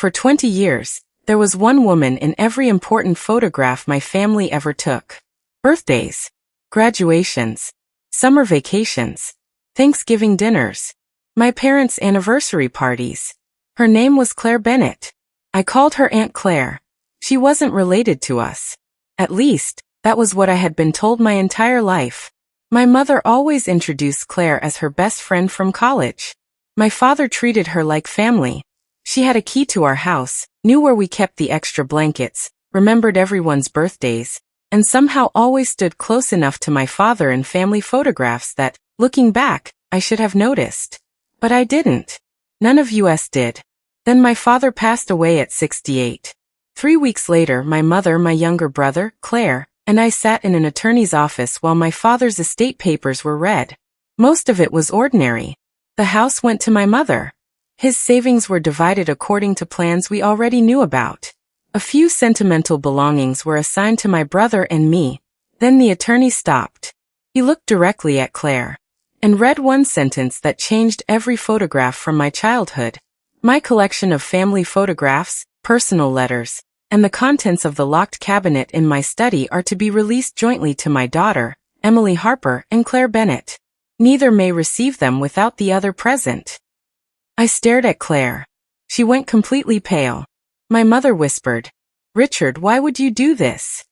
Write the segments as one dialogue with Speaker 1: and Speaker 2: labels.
Speaker 1: For 20 years, there was one woman in every important photograph my family ever took. Birthdays, graduations, summer vacations, Thanksgiving dinners, my parents' anniversary parties. Her name was Claire Bennett. I called her Aunt Claire. She wasn't related to us. At least, that was what I had been told my entire life. My mother always introduced Claire as her best friend from college. My father treated her like family. She had a key to our house, knew where we kept the extra blankets, remembered everyone's birthdays, and somehow always stood close enough to my father in family photographs that, looking back, I should have noticed. But I didn't. None of us did. Then my father passed away at 68. 3 weeks later, my mother, my younger brother, Claire, and I sat in an attorney's office while my father's estate papers were read. Most of it was ordinary. The house went to my mother. His savings were divided according to plans we already knew about. A few sentimental belongings were assigned to my brother and me. Then the attorney stopped. He looked directly at Claire and read one sentence that changed every photograph from my childhood. My collection of family photographs, personal letters, and the contents of the locked cabinet in my study are to be released jointly to my daughter, Emily Harper, and Claire Bennett. Neither may receive them without the other present. I stared at Claire. She went completely pale. My mother whispered, "Richard, why would you do this?"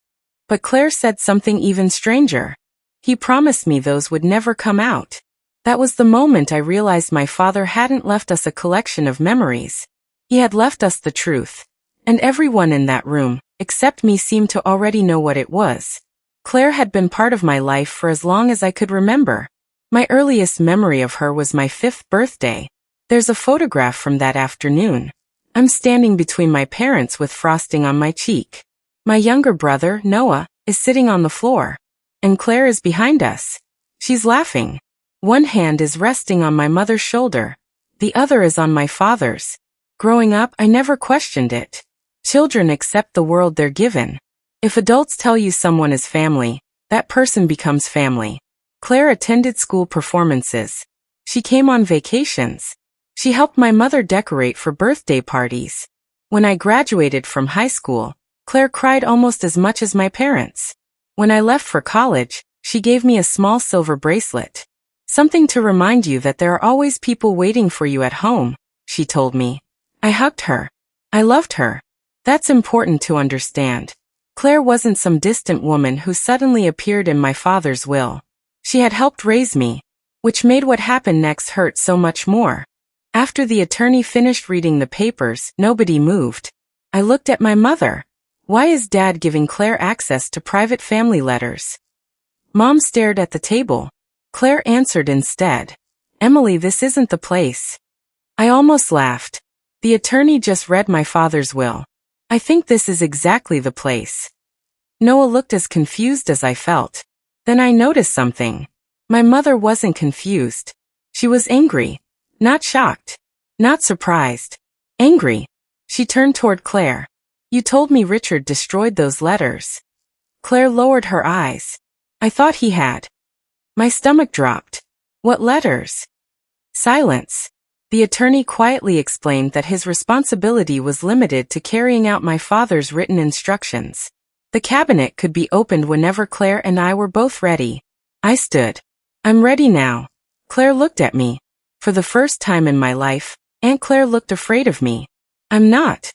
Speaker 1: But Claire said something even stranger. "He promised me those would never come out." That was the moment I realized my father hadn't left us a collection of memories. He had left us the truth. And everyone in that room, except me, seemed to already know what it was. Claire had been part of my life for as long as I could remember. My earliest memory of her was my 5th birthday. There's a photograph from that afternoon. I'm standing between my parents with frosting on my cheek. My younger brother, Noah, is sitting on the floor. And Claire is behind us. She's laughing. One hand is resting on my mother's shoulder. The other is on my father's. Growing up, I never questioned it. Children accept the world they're given. If adults tell you someone is family, that person becomes family. Claire attended school performances. She came on vacations. She helped my mother decorate for birthday parties. When I graduated from high school, Claire cried almost as much as my parents. When I left for college, she gave me a small silver bracelet. "Something to remind you that there are always people waiting for you at home," she told me. I hugged her. I loved her. That's important to understand. Claire wasn't some distant woman who suddenly appeared in my father's will. She had helped raise me, which made what happened next hurt so much more. After the attorney finished reading the papers, nobody moved. I looked at my mother. Why is Dad giving Claire access to private family letters? Mom stared at the table. Claire answered instead. "Emily, this isn't the place." I almost laughed. The attorney just read my father's will. I think this is exactly the place. Noah looked as confused as I felt. Then I noticed something. My mother wasn't confused. She was angry. Not shocked. Not surprised. Angry. She turned toward Claire. "You told me Richard destroyed those letters." Claire lowered her eyes. "I thought he had." My stomach dropped. "What letters?" Silence. The attorney quietly explained that his responsibility was limited to carrying out my father's written instructions. The cabinet could be opened whenever Claire and I were both ready. I stood. "I'm ready now." Claire looked at me. For the first time in my life, Aunt Claire looked afraid of me. I'm not.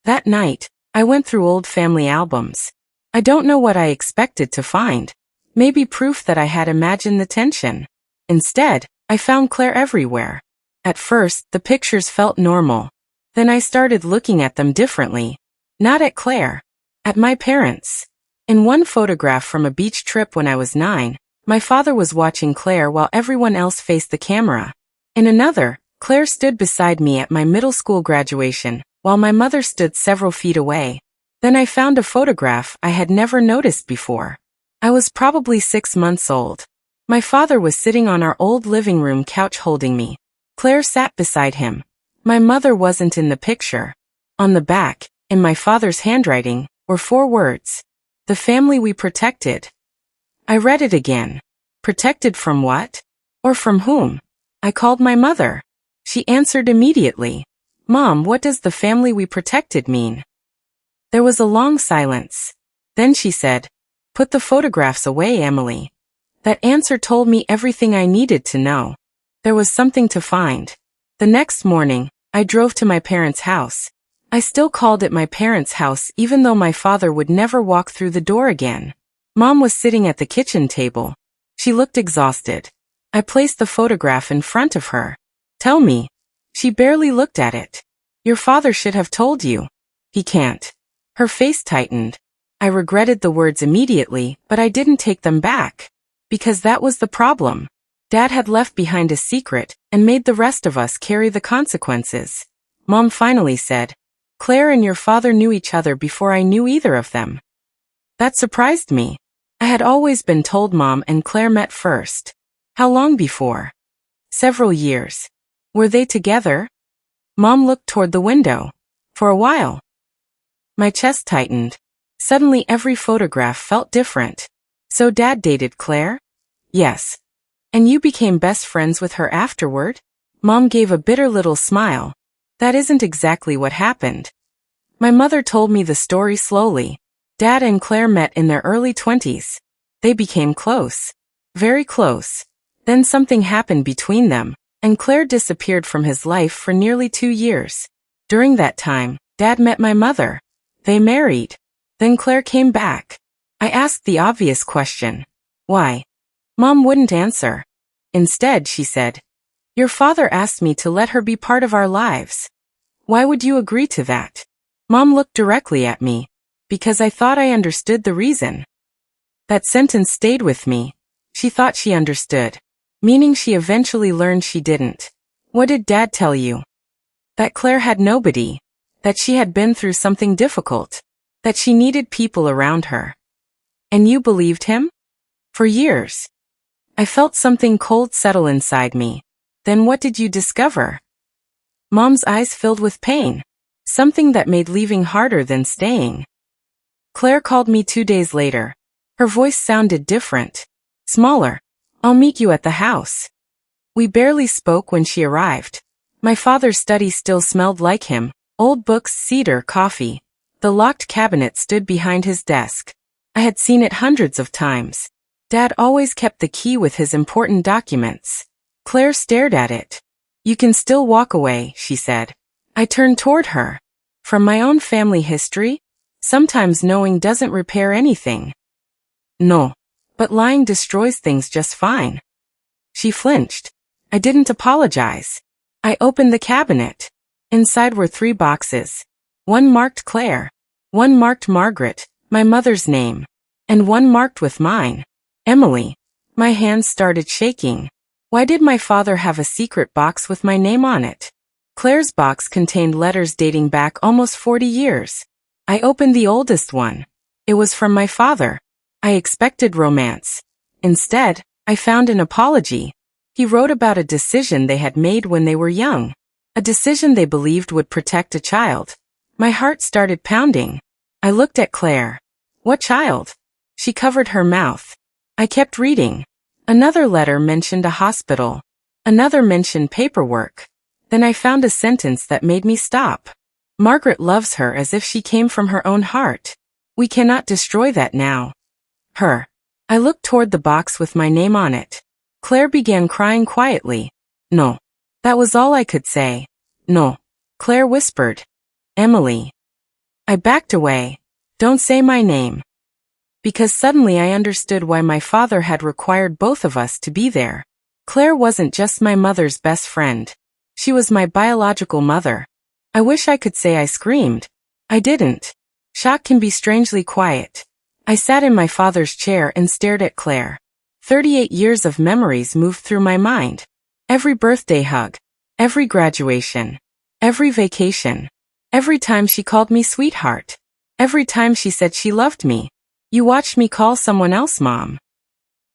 Speaker 1: That night, I went through old family albums. I don't know what I expected to find. Maybe proof that I had imagined the tension. Instead, I found Claire everywhere. At first, the pictures felt normal. Then I started looking at them differently. Not at Claire. At my parents. In one photograph from a beach trip when I was 9, my father was watching Claire while everyone else faced the camera. In another, Claire stood beside me at my middle school graduation, while my mother stood several feet away. Then I found a photograph I had never noticed before. I was probably 6 months old. My father was sitting on our old living room couch holding me. Claire sat beside him. My mother wasn't in the picture. On the back, in my father's handwriting, were 4 words. "The family we protected." I read it again. Protected from what? Or from whom? I called my mother. She answered immediately. Mom, what does the family we protected mean? There was a long silence. Then she said, "Put the photographs away, Emily." That answer told me everything I needed to know. There was something to find. The next morning, I drove to my parents' house. I still called it my parents' house even though my father would never walk through the door again. Mom was sitting at the kitchen table. She looked exhausted. I placed the photograph in front of her. "Tell me." She barely looked at it. "Your father should have told you." "He can't." Her face tightened. I regretted the words immediately, but I didn't take them back. Because that was the problem. Dad had left behind a secret and made the rest of us carry the consequences. Mom finally said, "Claire and your father knew each other before I knew either of them." That surprised me. I had always been told Mom and Claire met first. How long before? Several years. Were they together? Mom looked toward the window. For a while. My chest tightened. Suddenly every photograph felt different. So Dad dated Claire? Yes. And you became best friends with her afterward? Mom gave a bitter little smile. That isn't exactly what happened. My mother told me the story slowly. Dad and Claire met in their early 20s. They became close. Very close. Then something happened between them, and Claire disappeared from his life for nearly 2 years. During that time, Dad met my mother. They married. Then Claire came back. I asked the obvious question. Why? Mom wouldn't answer. Instead, she said, "Your father asked me to let her be part of our lives." "Why would you agree to that?" Mom looked directly at me. "Because I thought I understood the reason." That sentence stayed with me. She thought she understood. Meaning she eventually learned she didn't. What did Dad tell you? That Claire had nobody. That she had been through something difficult. That she needed people around her. And you believed him? For years. I felt something cold settle inside me. Then what did you discover? Mom's eyes filled with pain. Something that made leaving harder than staying. Claire called me 2 days later. Her voice sounded different. Smaller. "I'll meet you at the house." We barely spoke when she arrived. My father's study still smelled like him. Old books, cedar, coffee. The locked cabinet stood behind his desk. I had seen it hundreds of times. Dad always kept the key with his important documents. Claire stared at it. "You can still walk away," she said. I turned toward her. From my own family history? Sometimes knowing doesn't repair anything. No. But lying destroys things just fine. She flinched. I didn't apologize. I opened the cabinet. Inside were 3 boxes. One marked Claire. One marked Margaret, my mother's name. And one marked with mine. Emily. My hands started shaking. Why did my father have a secret box with my name on it? Claire's box contained letters dating back almost 40 years. I opened the oldest one. It was from my father. I expected romance. Instead, I found an apology. He wrote about a decision they had made when they were young. A decision they believed would protect a child. My heart started pounding. I looked at Claire. What child? She covered her mouth. I kept reading. Another letter mentioned a hospital. Another mentioned paperwork. Then I found a sentence that made me stop. Margaret loves her as if she came from her own heart. We cannot destroy that now. Her. I looked toward the box with my name on it. Claire began crying quietly. No. That was all I could say. No. Claire whispered. Emily. I backed away. Don't say my name. Because suddenly I understood why my father had required both of us to be there. Claire wasn't just my mother's best friend. She was my biological mother. I wish I could say I screamed. I didn't. Shock can be strangely quiet. I sat in my father's chair and stared at Claire. 38 years of memories moved through my mind. Every birthday hug. Every graduation. Every vacation. Every time she called me sweetheart. Every time she said she loved me. You watched me call someone else Mom.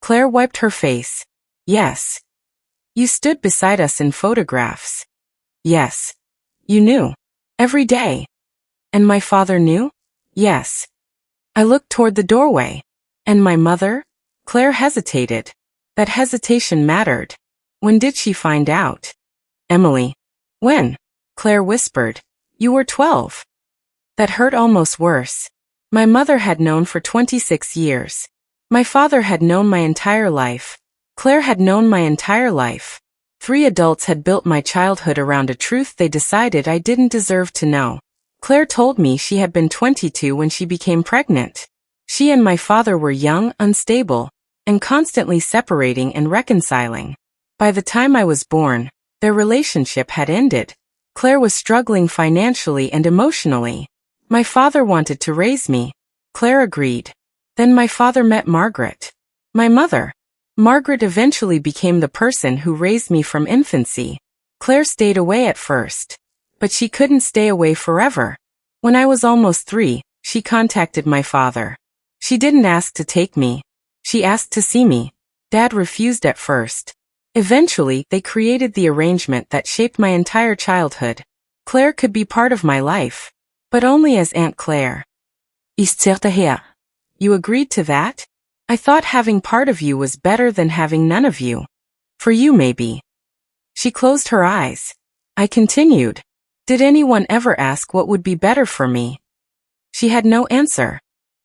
Speaker 1: Claire wiped her face. Yes. You stood beside us in photographs. Yes. You knew. Every day. And my father knew? Yes. I looked toward the doorway. And my mother? Claire hesitated. That hesitation mattered. When did she find out? Emily. When? Claire whispered. You were 12. That hurt almost worse. My mother had known for 26 years. My father had known my entire life. Claire had known my entire life. 3 adults had built my childhood around a truth they decided I didn't deserve to know. Claire told me she had been 22 when she became pregnant. She and my father were young, unstable, and constantly separating and reconciling. By the time I was born, their relationship had ended. Claire was struggling financially and emotionally. My father wanted to raise me. Claire agreed. Then my father met Margaret. My mother. Margaret eventually became the person who raised me from infancy. Claire stayed away at first. But she couldn't stay away forever. When I was almost 3, she contacted my father. She didn't ask to take me. She asked to see me. Dad refused at first. Eventually, they created the arrangement that shaped my entire childhood. Claire could be part of my life. But only as Aunt Claire. You agreed to that? I thought having part of you was better than having none of you. For you, maybe. She closed her eyes. I continued. Did anyone ever ask what would be better for me? She had no answer.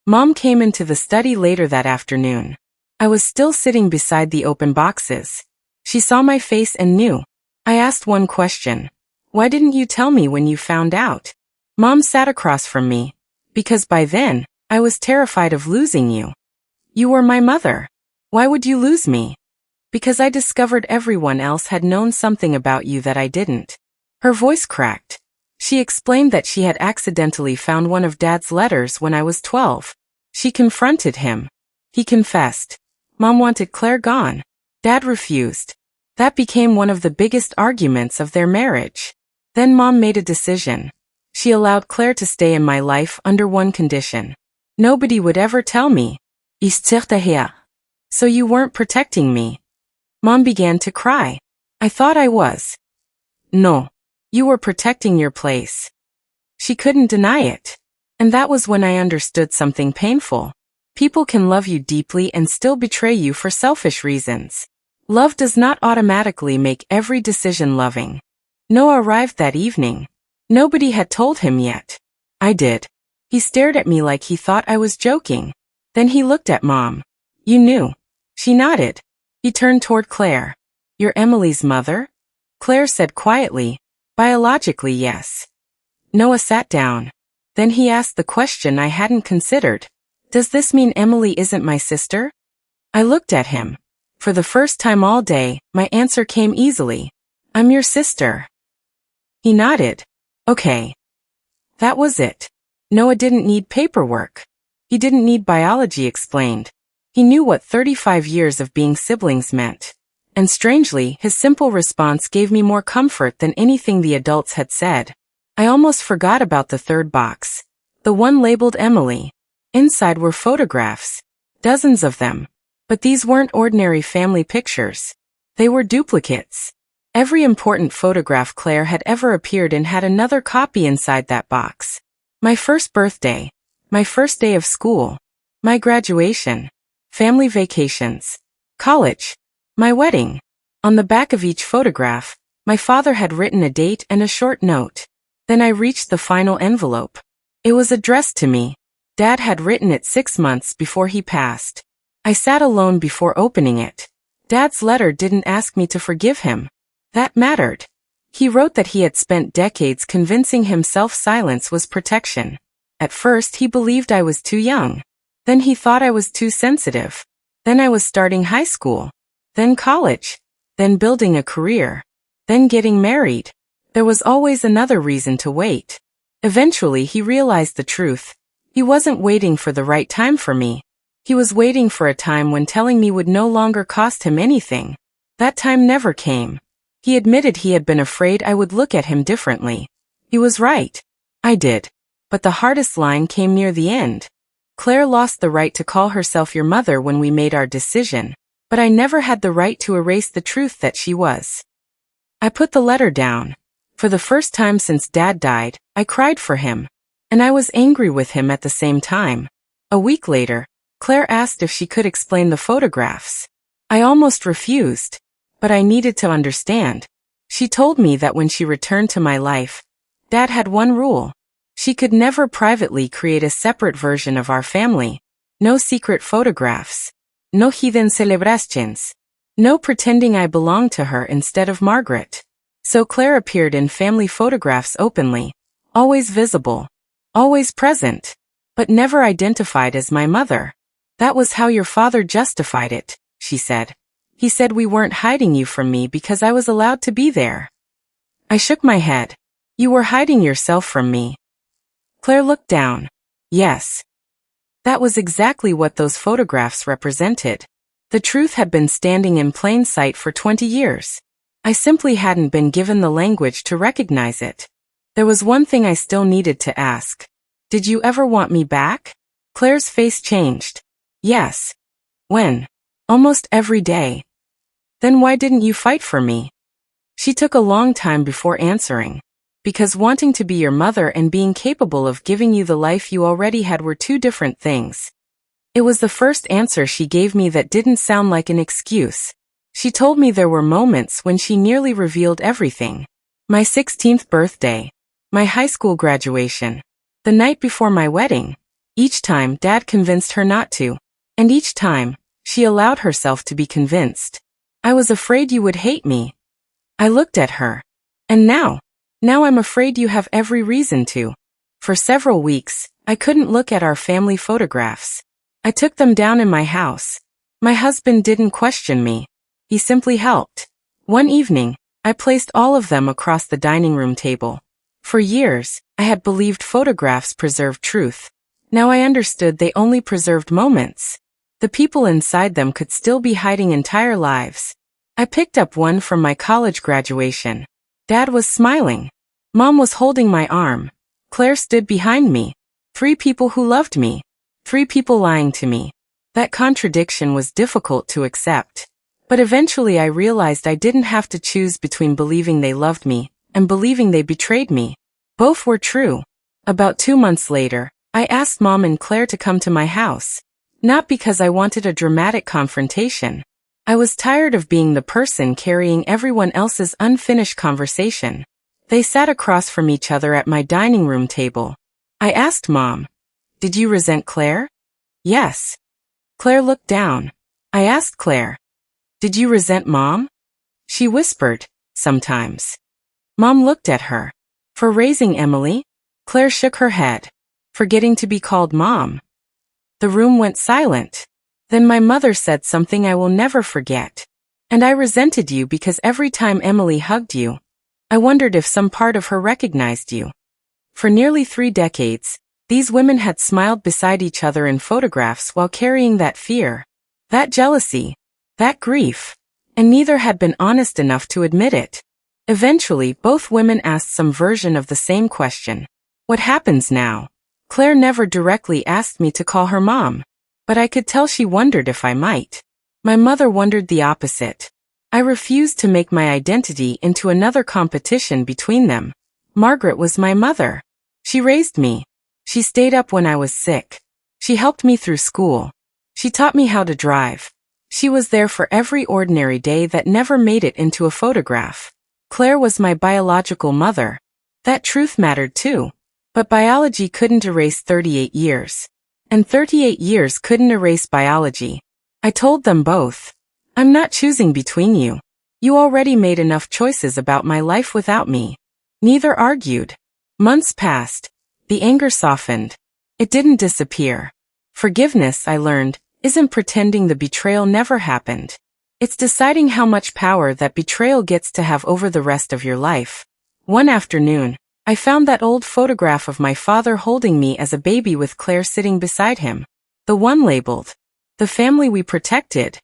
Speaker 1: Mom came into the study later that afternoon. I was still sitting beside the open boxes. She saw my face and knew. I asked one question. Why didn't you tell me when you found out? Mom sat across from me. Because by then, I was terrified of losing you. You were my mother. Why would you lose me? Because I discovered everyone else had known something about you that I didn't. Her voice cracked. She explained that she had accidentally found one of Dad's letters when I was 12. She confronted him. He confessed. Mom wanted Claire gone. Dad refused. That became one of the biggest arguments of their marriage. Then Mom made a decision. She allowed Claire to stay in my life under one condition. Nobody would ever tell me. So you weren't protecting me. Mom began to cry. I thought I was. No. You were protecting your place. She couldn't deny it. And that was when I understood something painful. People can love you deeply and still betray you for selfish reasons. Love does not automatically make every decision loving. Noah arrived that evening. Nobody had told him yet. I did. He stared at me like he thought I was joking. Then he looked at Mom. You knew. She nodded. He turned toward Claire. You're Emily's mother? Claire said quietly. Biologically, yes. Noah sat down. Then he asked the question I hadn't considered. Does this mean Emily isn't my sister? I looked at him. For the first time all day, my answer came easily. I'm your sister. He nodded. Okay. That was it. Noah didn't need paperwork. He didn't need biology explained. He knew what 35 years of being siblings meant. And strangely, his simple response gave me more comfort than anything the adults had said. I almost forgot about the third box. The one labeled Emily. Inside were photographs. Dozens of them. But these weren't ordinary family pictures. They were duplicates. Every important photograph Claire had ever appeared in had another copy inside that box. My first birthday. My first day of school. My graduation. Family vacations. College. My wedding. On the back of each photograph, my father had written a date and a short note. Then I reached the final envelope. It was addressed to me. Dad had written it 6 months before he passed. I sat alone before opening it. Dad's letter didn't ask me to forgive him. That mattered. He wrote that he had spent decades convincing himself silence was protection. At first he believed I was too young. Then he thought I was too sensitive. Then I was starting high school. Then college. Then building a career. Then getting married. There was always another reason to wait. Eventually he realized the truth. He wasn't waiting for the right time for me. He was waiting for a time when telling me would no longer cost him anything. That time never came. He admitted he had been afraid I would look at him differently. He was right. I did. But the hardest line came near the end. Claire lost the right to call herself your mother when we made our decision, but I never had the right to erase the truth that she was. I put the letter down. For the first time since Dad died, I cried for him. And I was angry with him at the same time. A week later, Claire asked if she could explain the photographs. I almost refused. But I needed to understand. She told me that when she returned to my life, Dad had one rule. She could never privately create a separate version of our family. No secret photographs. No hidden celebrations. No pretending I belonged to her instead of Margaret. So Claire appeared in family photographs openly. Always visible. Always present. But never identified as my mother. That was how your father justified it, she said. He said we weren't hiding you from me because I was allowed to be there. I shook my head. You were hiding yourself from me. Claire looked down. Yes. That was exactly what those photographs represented. The truth had been standing in plain sight for 20 years. I simply hadn't been given the language to recognize it. There was one thing I still needed to ask. Did you ever want me back? Claire's face changed. Yes. When? Almost every day. Then why didn't you fight for me? She took a long time before answering. Because wanting to be your mother and being capable of giving you the life you already had were two different things. It was the first answer she gave me that didn't sound like an excuse. She told me there were moments when she nearly revealed everything. My 16th birthday. My high school graduation. The night before my wedding. Each time Dad convinced her not to. And each time, she allowed herself to be convinced. I was afraid you would hate me. I looked at her. And now I'm afraid you have every reason to. For several weeks, I couldn't look at our family photographs. I took them down in my house. My husband didn't question me. He simply helped. One evening, I placed all of them across the dining room table. For years, I had believed photographs preserved truth. Now I understood they only preserved moments. The people inside them could still be hiding entire lives. I picked up one from my college graduation. Dad was smiling. Mom was holding my arm. Claire stood behind me. 3 people who loved me. 3 people lying to me. That contradiction was difficult to accept. But eventually I realized I didn't have to choose between believing they loved me and believing they betrayed me. Both were true. About 2 months later, I asked Mom and Claire to come to my house. Not because I wanted a dramatic confrontation. I was tired of being the person carrying everyone else's unfinished conversation. They sat across from each other at my dining room table. I asked Mom, "Did you resent Claire?" "Yes." Claire looked down. I asked Claire, "Did you resent Mom?" She whispered, "Sometimes." Mom looked at her. "For raising Emily?" Claire shook her head. "For getting to be called Mom." The room went silent. Then my mother said something I will never forget. "And I resented you because every time Emily hugged you, I wondered if some part of her recognized you." For nearly 3 decades, these women had smiled beside each other in photographs while carrying that fear, that jealousy, that grief, and neither had been honest enough to admit it. Eventually, both women asked some version of the same question. What happens now? Claire never directly asked me to call her Mom, but I could tell she wondered if I might. My mother wondered the opposite. I refused to make my identity into another competition between them. Margaret was my mother. She raised me. She stayed up when I was sick. She helped me through school. She taught me how to drive. She was there for every ordinary day that never made it into a photograph. Claire was my biological mother. That truth mattered too. But biology couldn't erase 38 years. And 38 years couldn't erase biology. I told them both. I'm not choosing between you. You already made enough choices about my life without me. Neither argued. Months passed. The anger softened. It didn't disappear. Forgiveness, I learned, isn't pretending the betrayal never happened. It's deciding how much power that betrayal gets to have over the rest of your life. One afternoon, I found that old photograph of my father holding me as a baby with Claire sitting beside him. The one labeled, "The family we protected."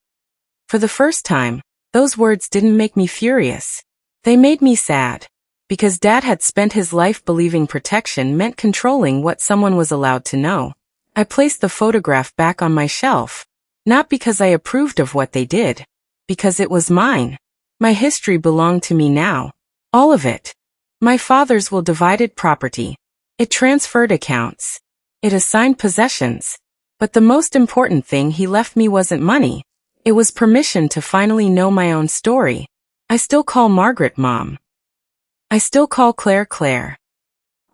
Speaker 1: For the first time, those words didn't make me furious. They made me sad. Because Dad had spent his life believing protection meant controlling what someone was allowed to know. I placed the photograph back on my shelf. Not because I approved of what they did. Because it was mine. My history belonged to me now. All of it. My father's will divided property. It transferred accounts. It assigned possessions. But the most important thing he left me wasn't money. It was permission to finally know my own story. I still call Margaret Mom. I still call Claire Claire.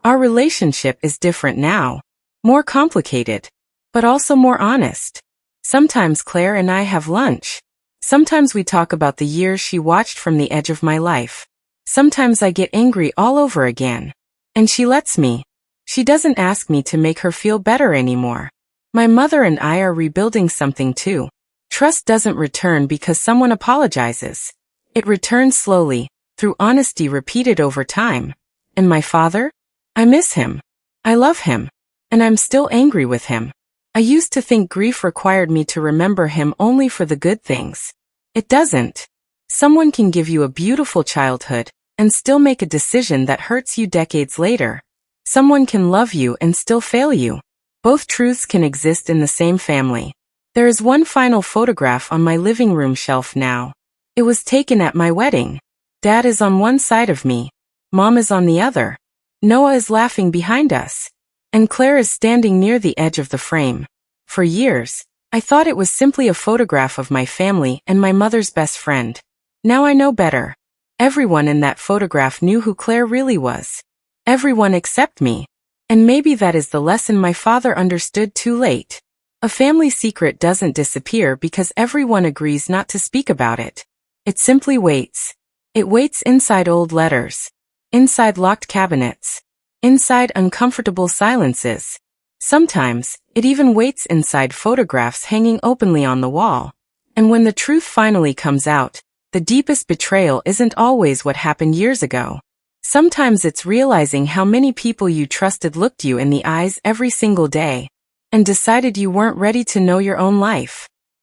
Speaker 1: Our relationship is different now. More complicated. But also more honest. Sometimes Claire and I have lunch. Sometimes we talk about the years she watched from the edge of my life. Sometimes I get angry all over again. And she lets me. She doesn't ask me to make her feel better anymore. My mother and I are rebuilding something too. Trust doesn't return because someone apologizes. It returns slowly, through honesty repeated over time. And my father? I miss him. I love him. And I'm still angry with him. I used to think grief required me to remember him only for the good things. It doesn't. Someone can give you a beautiful childhood and still make a decision that hurts you decades later. Someone can love you and still fail you. Both truths can exist in the same family. There is one final photograph on my living room shelf now. It was taken at my wedding. Dad is on one side of me. Mom is on the other. Noah is laughing behind us. And Claire is standing near the edge of the frame. For years, I thought it was simply a photograph of my family and my mother's best friend. Now I know better. Everyone in that photograph knew who Claire really was. Everyone except me. And maybe that is the lesson my father understood too late. A family secret doesn't disappear because everyone agrees not to speak about it. It simply waits. It waits inside old letters. Inside locked cabinets. Inside uncomfortable silences. Sometimes, it even waits inside photographs hanging openly on the wall. And when the truth finally comes out, the deepest betrayal isn't always what happened years ago. Sometimes it's realizing how many people you trusted looked you in the eyes every single day, and decided you weren't ready to know your own life.